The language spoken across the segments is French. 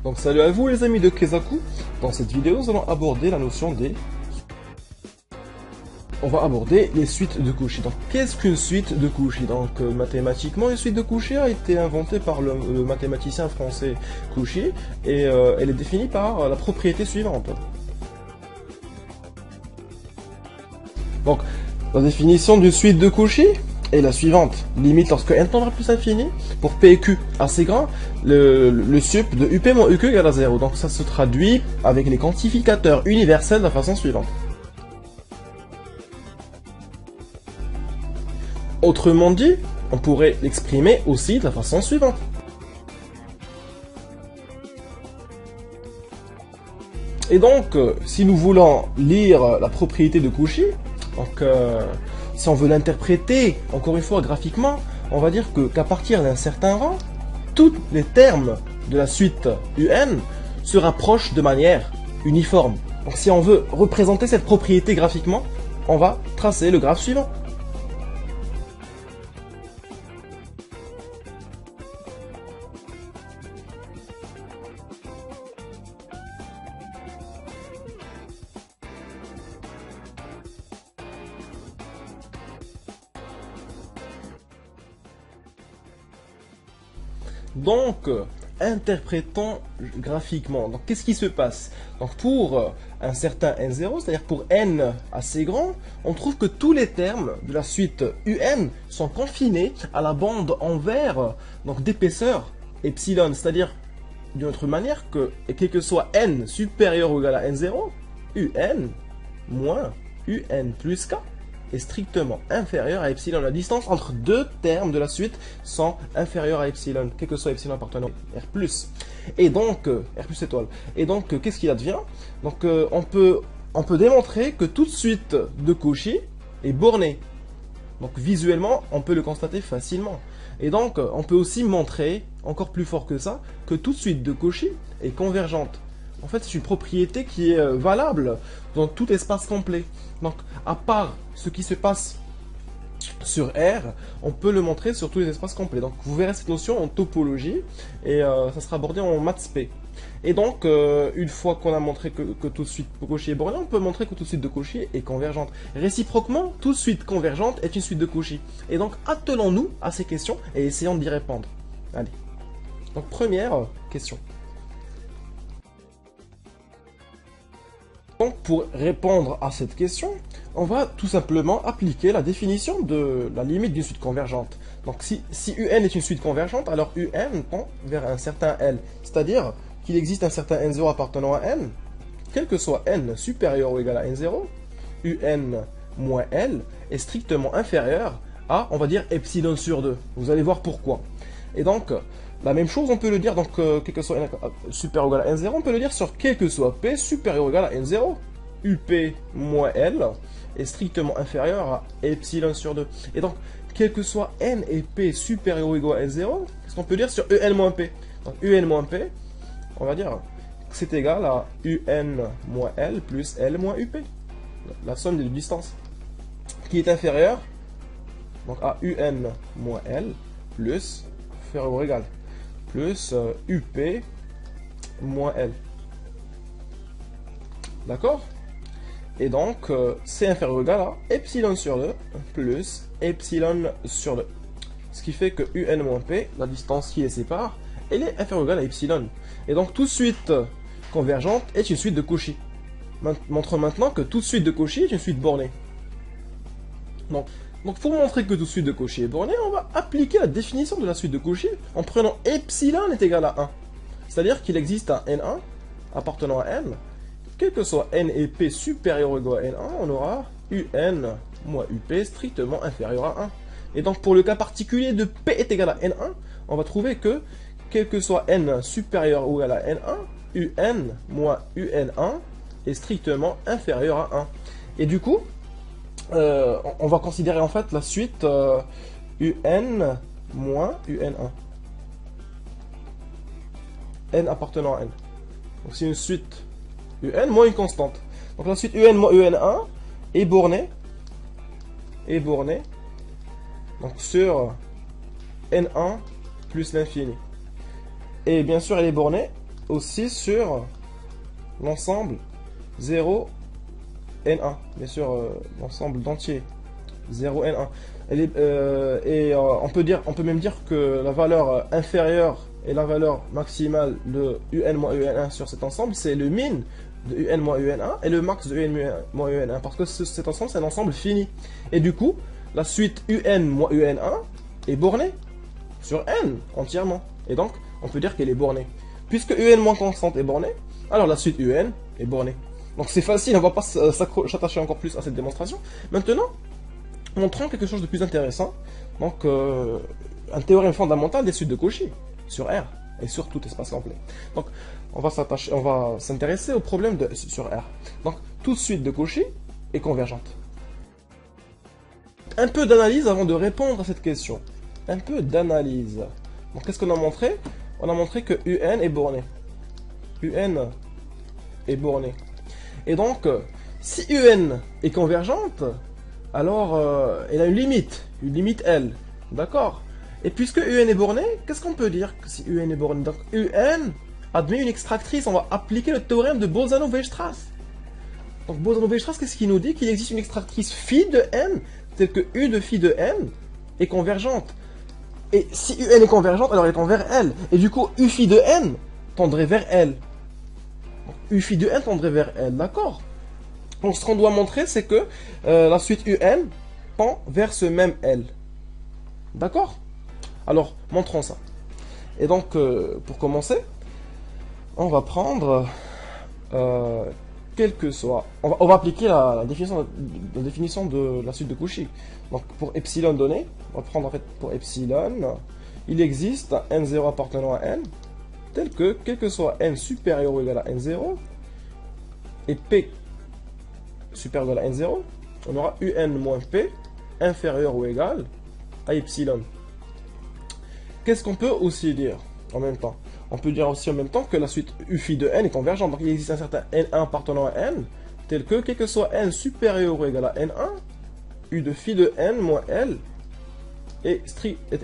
Donc salut à vous les amis de Kezaku. Dans cette vidéo, nous allons aborder la notion des... On va aborder les suites de Cauchy. Donc qu'est-ce qu'une suite de Cauchy? Donc mathématiquement, une suite de Cauchy a été inventée par le mathématicien français Cauchy et elle est définie par la propriété suivante. Donc la définition d'une suite de Cauchy est la suivante. Limite lorsque n tendra plus infini, pour P et Q assez grand, le sup de UP moins UQ égale à 0. Donc ça se traduit avec les quantificateurs universels de la façon suivante. Autrement dit, on pourrait l'exprimer aussi de la façon suivante. Et donc, si nous voulons lire la propriété de Cauchy, donc si on veut l'interpréter, encore une fois graphiquement, on va dire qu'à partir d'un certain rang, tous les termes de la suite UN se rapprochent de manière uniforme. Donc si on veut représenter cette propriété graphiquement, on va tracer le graphe suivant. Donc, interprétons graphiquement. Donc, qu'est-ce qui se passe? Donc, pour un certain n0, c'est-à-dire pour n assez grand, on trouve que tous les termes de la suite un sont confinés à la bande envers d'épaisseur epsilon, c'est-à-dire d'une autre manière que, quel que soit n supérieur ou égal à n0, un moins un plus k est strictement inférieur à epsilon. La distance entre deux termes de la suite sont inférieures à epsilon, quel que soit epsilon appartenant à R+. Et donc, R+ étoile. Et donc, qu'est-ce qu'il advient? Donc, on peut démontrer que toute suite de Cauchy est bornée. Donc, visuellement, on peut le constater facilement. Et donc, on peut aussi montrer, encore plus fort que ça, que toute suite de Cauchy est convergente. En fait, c'est une propriété qui est valable dans tout espace complet. Donc, à part ce qui se passe sur R, on peut le montrer sur tous les espaces complets. Donc, vous verrez cette notion en topologie et ça sera abordé en maths spé. Et donc, une fois qu'on a montré que toute suite de Cauchy est bornée, on peut montrer que toute suite de Cauchy est convergente. Réciproquement, toute suite convergente est une suite de Cauchy. Et donc, attelons-nous à ces questions et essayons d'y répondre. Allez. Donc, première question. Donc, pour répondre à cette question, on va tout simplement appliquer la définition de la limite d'une suite convergente. Donc, si UN est une suite convergente, alors UN tend vers un certain L. C'est-à-dire qu'il existe un certain N0 appartenant à N, quel que soit N supérieur ou égal à N0, UN moins L est strictement inférieur à, on va dire, epsilon sur 2. Vous allez voir pourquoi. Et donc, la même chose, on peut le dire, donc, quel que soit n supérieur ou égal à n0, on peut le dire sur quel que soit p supérieur ou égal à n0. UP moins L est strictement inférieur à epsilon sur 2. Et donc, quel que soit n et p supérieur ou égal à n0, qu'est-ce qu'on peut dire sur un moins p? Donc, un moins p, on va dire que c'est égal à un moins L plus L moins UP. La somme des deux distances. Qui est inférieure donc, à un moins L plus inférieur ou égal plus UP moins L. D'accord? Et donc, c'est inférieur ou égal à epsilon sur 2 plus epsilon sur 2. Ce qui fait que UN moins P, la distance qui les sépare, elle est inférieure ou égale à epsilon. Et donc, toute suite convergente est une suite de Cauchy. Montrons maintenant que toute suite de Cauchy est une suite bornée. Donc, pour montrer que toute suite de Cauchy est bornée, on va appliquer la définition de la suite de Cauchy en prenant epsilon est égal à 1. C'est-à-dire qu'il existe un N1 appartenant à N. Quel que soit N et P supérieur ou égal à N1, on aura UN moins UP strictement inférieur à 1. Et donc, pour le cas particulier de P est égal à N1, on va trouver que, quel que soit N supérieur ou égal à N1, UN moins UN1 est strictement inférieur à 1. Et du coup, on va considérer en fait la suite UN moins UN1. N appartenant à N. Donc c'est une suite UN moins une constante. Donc la suite UN moins UN1 est bornée est bornée donc sur n1 plus l'infini. Et bien sûr, elle est bornée aussi sur l'ensemble 0, n1. Bien sûr, l'ensemble d'entier 0, n1. On peut même dire que la valeur inférieure et la valeur maximale de un moins un sur cet ensemble, c'est le min de un moins un et le max de un moins un, parce que cet ensemble, c'est un ensemble fini. Et du coup, la suite un moins un est bornée sur n entièrement. Et donc, on peut dire qu'elle est bornée. Puisque un moins constante est bornée, alors la suite un est bornée. Donc c'est facile, on ne va pas s'attacher encore plus à cette démonstration. Maintenant, montrons quelque chose de plus intéressant. Donc, un théorème fondamental des suites de Cauchy sur R et sur tout espace complet. Donc, on va s'intéresser au problème sur R. Donc, toute suite de Cauchy est convergente. Un peu d'analyse avant de répondre à cette question. Un peu d'analyse. Donc, qu'est-ce qu'on a montré? On a montré que UN est borné. UN est borné. Et donc, si UN est convergente, alors elle a une limite L. D'accord? Et puisque UN est borné, qu'est-ce qu'on peut dire si UN est borné? Donc, UN admet une extractrice. On va appliquer le théorème de Bolzano-Weierstrass. Donc, Bolzano-Weierstrass, qu'est-ce qu'il nous dit? Qu'il existe une extractrice phi de n, telle que U de phi de n est convergente. Et si UN est convergente, alors elle tend vers L. Et du coup, U phi de n tendrait vers L. Donc, U phi de n tendrait vers L, d'accord? Donc ce qu'on doit montrer, c'est que la suite UN tend vers ce même L. D'accord? Alors, montrons ça. Et donc, pour commencer, on va prendre, quel que soit... On va appliquer la définition de la suite de Cauchy. Donc, pour epsilon donné, on va prendre en fait pour epsilon, il existe un n0 appartenant à n, tel que, quel que soit n supérieur ou égal à n0, et p supérieur ou égal à n0, on aura un moins p inférieur ou égal à epsilon. Qu'est-ce qu'on peut aussi dire en même temps? On peut dire aussi en même temps que la suite u phi de n est convergente. Donc il existe un certain n1 appartenant à n, tel que, quel que soit n supérieur ou égal à n1, u de phi de n moins l est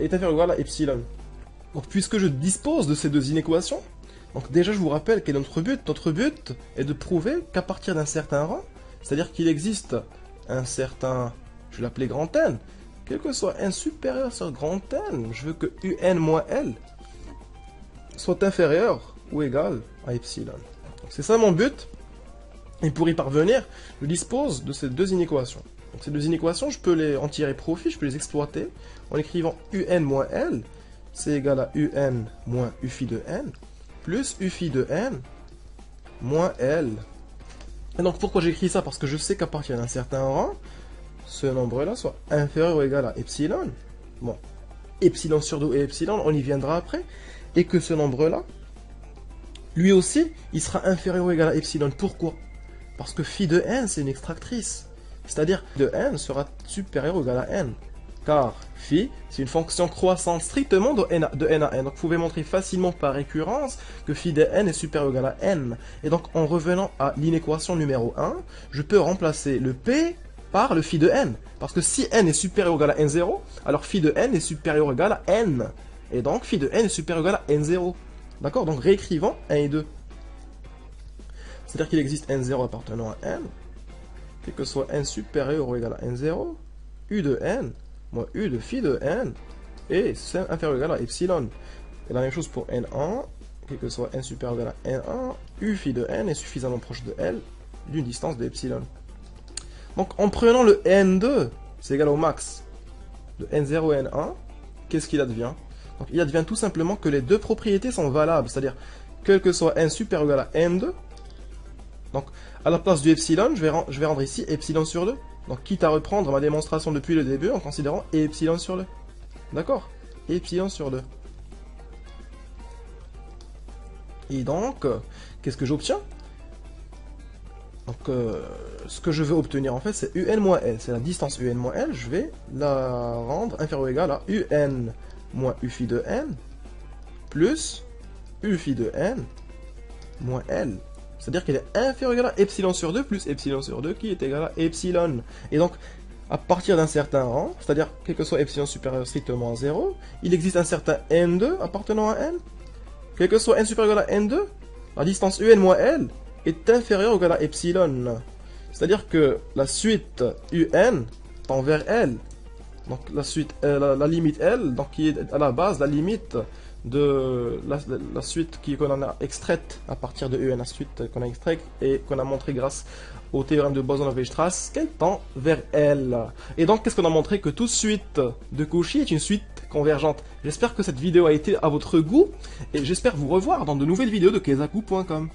inférieur ou égal à epsilon. Donc puisque je dispose de ces deux inéquations, donc déjà je vous rappelle quel est notre but. Notre but est de prouver qu'à partir d'un certain rang, c'est-à-dire qu'il existe un certain, je vais l'appeler grand N, quel que soit n supérieur sur grand N, je veux que un moins l soit inférieur ou égal à epsilon. C'est ça mon but. Et pour y parvenir, je dispose de ces deux inéquations. Donc ces deux inéquations, je peux en tirer profit, je peux les exploiter en écrivant un moins l, c'est égal à un moins u phi de n, plus u phi de n moins l. Et donc pourquoi j'écris ça? Parce que je sais qu'à partir d'un certain rang, ce nombre-là soit inférieur ou égal à epsilon. Bon, epsilon sur 2 et epsilon, on y viendra après. Et que ce nombre-là, lui aussi, il sera inférieur ou égal à epsilon. Pourquoi? Parce que phi de n, c'est une extractrice. C'est-à-dire de n sera supérieur ou égal à n. Car phi, c'est une fonction croissante strictement de n à n. Donc vous pouvez montrer facilement par récurrence que phi de n est supérieur ou égal à n. Et donc en revenant à l'inéquation numéro 1, je peux remplacer le p par le phi de n. Parce que si n est supérieur ou égal à n0, alors phi de n est supérieur ou égal à n. Et donc phi de n est supérieur ou égal à n0. D'accord? Donc réécrivons 1 et 2. C'est-à-dire qu'il existe n0 appartenant à n, quel que soit n supérieur ou égal à n0, u de n, moins u de phi de n, et c'est inférieur ou égal à epsilon. Et la même chose pour n1, quel que soit n supérieur ou égal à n1, u phi de n est suffisamment proche de l d'une distance de epsilon. Donc en prenant le n2, c'est égal au max de n0 et n1, qu'est-ce qu'il advient? Donc il advient tout simplement que les deux propriétés sont valables, c'est-à-dire quel que soit n supérieur ou égal à n2, donc à la place du epsilon, je vais rendre ici epsilon sur 2. Donc quitte à reprendre ma démonstration depuis le début en considérant epsilon sur 2. D'accord? Epsilon sur 2. Et donc, qu'est-ce que j'obtiens? Donc, ce que je veux obtenir en fait, c'est un moins l. C'est la distance un moins l. Je vais la rendre inférieure ou égale à un moins u phi de n plus u phi de n moins l. C'est-à-dire qu'elle est inférieure ou égale à epsilon sur 2 plus epsilon sur 2 qui est égal à epsilon. Et donc, à partir d'un certain rang, c'est-à-dire quel que soit epsilon supérieur strictement à 0, il existe un certain n2 appartenant à n. Quel que soit n supérieur à n2, la distance un moins l est inférieure ou égale à epsilon. C'est-à-dire que la suite un tend vers l. Donc la suite, la limite L, donc qui est à la base la limite de la suite qu'on a extraite à partir de UN, la suite qu'on a extraite et qu'on a montré grâce au théorème de Boson-Weierstrass qu'elle tend vers L. Et donc qu'est-ce qu'on a montré? Que toute suite de Cauchy est une suite convergente. J'espère que cette vidéo a été à votre goût et j'espère vous revoir dans de nouvelles vidéos de Kezaku.com.